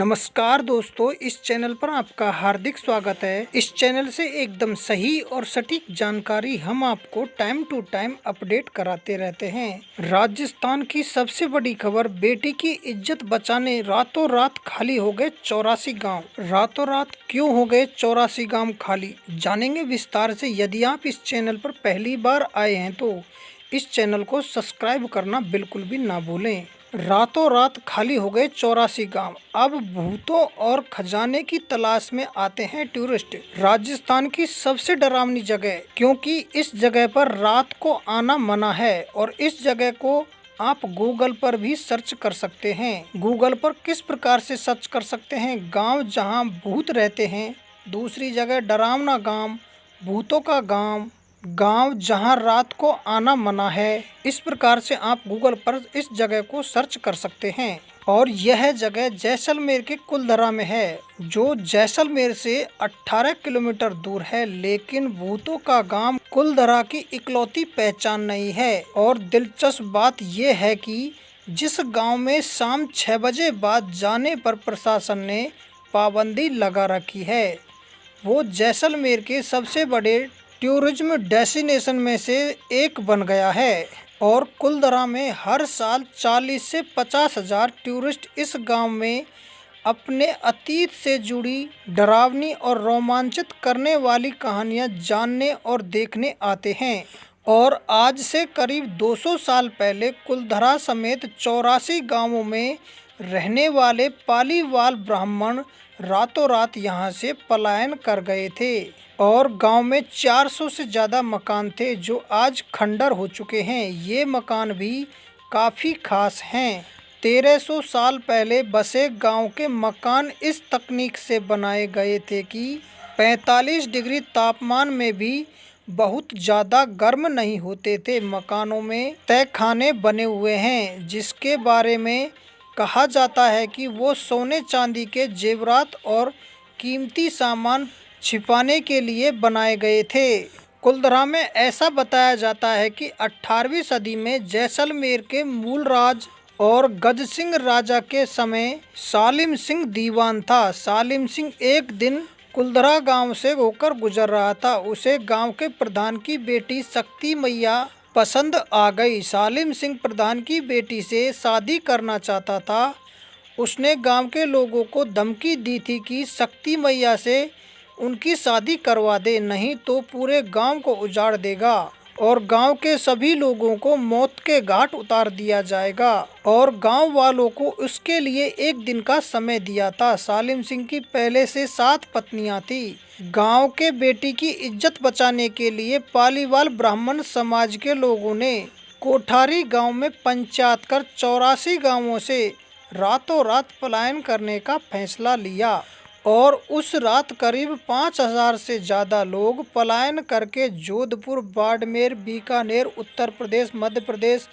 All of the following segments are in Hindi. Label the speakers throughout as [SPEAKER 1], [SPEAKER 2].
[SPEAKER 1] नमस्कार दोस्तों, इस चैनल पर आपका हार्दिक स्वागत है। इस चैनल से एकदम सही और सटीक जानकारी हम आपको टाइम टू टाइम अपडेट कराते रहते हैं। राजस्थान की सबसे बड़ी खबर, बेटी की इज्जत बचाने रातों रात खाली हो गए 84 गांव। रातों रात क्यों हो गए 84 गांव खाली, जानेंगे विस्तार से। यदि आप इस चैनल पर पहली बार आए हैं तो इस चैनल को सब्सक्राइब करना बिल्कुल भी ना भूलें। रातों रात खाली हो गए 84 गांव। अब भूतों और खजाने की तलाश में आते हैं टूरिस्ट। राजस्थान की सबसे डरावनी जगह, क्योंकि इस जगह पर रात को आना मना है और इस जगह को आप गूगल पर भी सर्च कर सकते हैं। गूगल पर किस प्रकार से सर्च कर सकते हैं? गांव जहां भूत रहते हैं। दूसरी जगह डरावना गांव, भूतों का गांव, गांव जहां रात को आना मना है। इस प्रकार से आप गूगल पर इस जगह को सर्च कर सकते हैं। और यह जगह जैसलमेर के कुलधरा में है, जो जैसलमेर से 18 किलोमीटर दूर है। लेकिन भूतों का गांव कुलधरा की इकलौती पहचान नहीं है। और दिलचस्प बात यह है कि जिस गांव में शाम 6 बजे बाद जाने पर प्रशासन ने पाबंदी लगा रखी है, वो जैसलमेर के सबसे बड़े टूरिज्म डेस्टिनेशन में से एक बन गया है। और कुलधरा में हर साल 40 से 50 हजार टूरिस्ट इस गांव में अपने अतीत से जुड़ी डरावनी और रोमांचित करने वाली कहानियां जानने और देखने आते हैं। और आज से करीब 200 साल पहले कुलधरा समेत 84 गांवों में रहने वाले पालीवाल ब्राह्मण रातों रात यहां से पलायन कर गए थे। और गांव में 400 से ज़्यादा मकान थे जो आज खंडर हो चुके हैं। ये मकान भी काफ़ी खास हैं। 1300 साल पहले बसे गांव के मकान इस तकनीक से बनाए गए थे कि 45 डिग्री तापमान में भी बहुत ज़्यादा गर्म नहीं होते थे। मकानों में तहखाने बने हुए हैं, जिसके बारे में कहा जाता है कि वो सोने चांदी के जेवरात और कीमती सामान छिपाने के लिए बनाए गए थे। कुलधरा में ऐसा बताया जाता है कि 18वीं सदी में जैसलमेर के मूल राज और गजसिंह राजा के समय सालिम सिंह दीवान था। सालिम सिंह एक दिन कुलधरा गांव से होकर गुजर रहा था। उसे गांव के प्रधान की बेटी शक्ति मैया पसंद आ गई। सालिम सिंह प्रधान की बेटी से शादी करना चाहता था। उसने गांव के लोगों को धमकी दी थी कि शक्ति मैया से उनकी शादी करवा दे, नहीं तो पूरे गांव को उजाड़ देगा और गांव के सभी लोगों को मौत के घाट उतार दिया जाएगा। और गांव वालों को उसके लिए एक दिन का समय दिया था। सालिम सिंह की पहले से 7 पत्नियां थी। गांव के बेटी की इज्जत बचाने के लिए पालीवाल ब्राह्मण समाज के लोगों ने कोठारी गांव में पंचायत कर 84 गांवों से रातों रात पलायन करने का फैसला लिया। और उस रात करीब 5000 से ज़्यादा लोग पलायन करके जोधपुर, बाड़मेर, बीकानेर, उत्तर प्रदेश, मध्य प्रदेश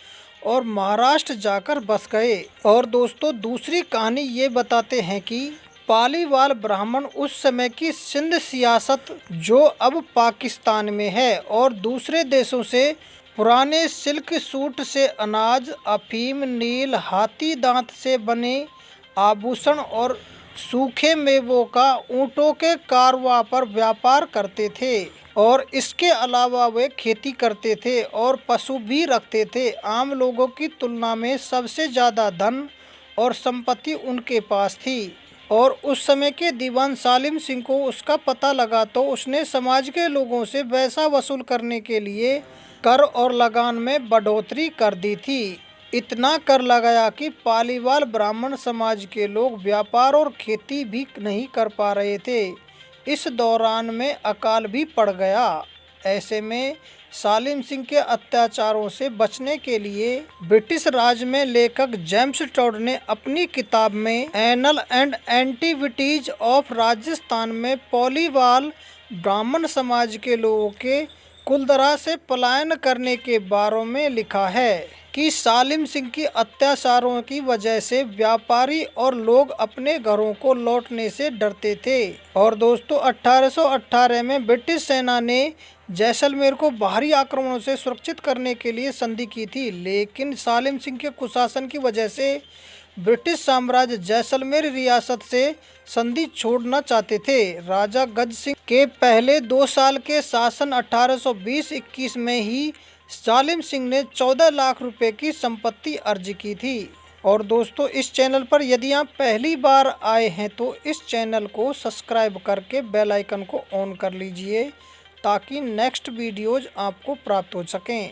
[SPEAKER 1] और महाराष्ट्र जाकर बस गए। और दोस्तों, दूसरी कहानी ये बताते हैं कि पालीवाल ब्राह्मण उस समय की सिंध सियासत, जो अब पाकिस्तान में है, और दूसरे देशों से पुराने सिल्क सूट से अनाज, अफीम, नील, हाथी दांत से बने आभूषण और सूखे मेवों का ऊँटों के कारवां पर व्यापार करते थे। और इसके अलावा वे खेती करते थे और पशु भी रखते थे। आम लोगों की तुलना में सबसे ज़्यादा धन और संपत्ति उनके पास थी। और उस समय के दीवान सालिम सिंह को उसका पता लगा तो उसने समाज के लोगों से पैसा वसूल करने के लिए कर और लगान में बढ़ोतरी कर दी थी। इतना कर लगाया कि पालीवाल ब्राह्मण समाज के लोग व्यापार और खेती भी नहीं कर पा रहे थे। इस दौरान में अकाल भी पड़ गया। ऐसे में सालिम सिंह के अत्याचारों से बचने के लिए ब्रिटिश राज में लेखक जेम्स टॉड ने अपनी किताब में एनल एंड एंटिविटीज ऑफ राजस्थान में पालीवाल ब्राह्मण समाज के लोगों के कुलधरा से पलायन करने के बारे में लिखा है कि सालिम सिंह की अत्याचारों की वजह से व्यापारी और लोग अपने घरों को लौटने से डरते थे। और दोस्तों, 1818 में ब्रिटिश सेना ने जैसलमेर को बाहरी आक्रमणों से सुरक्षित करने के लिए संधि की थी। लेकिन सालिम सिंह के कुशासन की वजह से ब्रिटिश साम्राज्य जैसलमेर रियासत से संधि छोड़ना चाहते थे। राजा गज सिंह के पहले 2 साल के शासन 1820-21 में ही जालिम सिंह ने 14 लाख रुपए की संपत्ति अर्ज की थी। और दोस्तों, इस चैनल पर यदि आप पहली बार आए हैं तो इस चैनल को सब्सक्राइब करके बेल आइकन को ऑन कर लीजिए ताकि नेक्स्ट वीडियोज आपको प्राप्त हो सकें।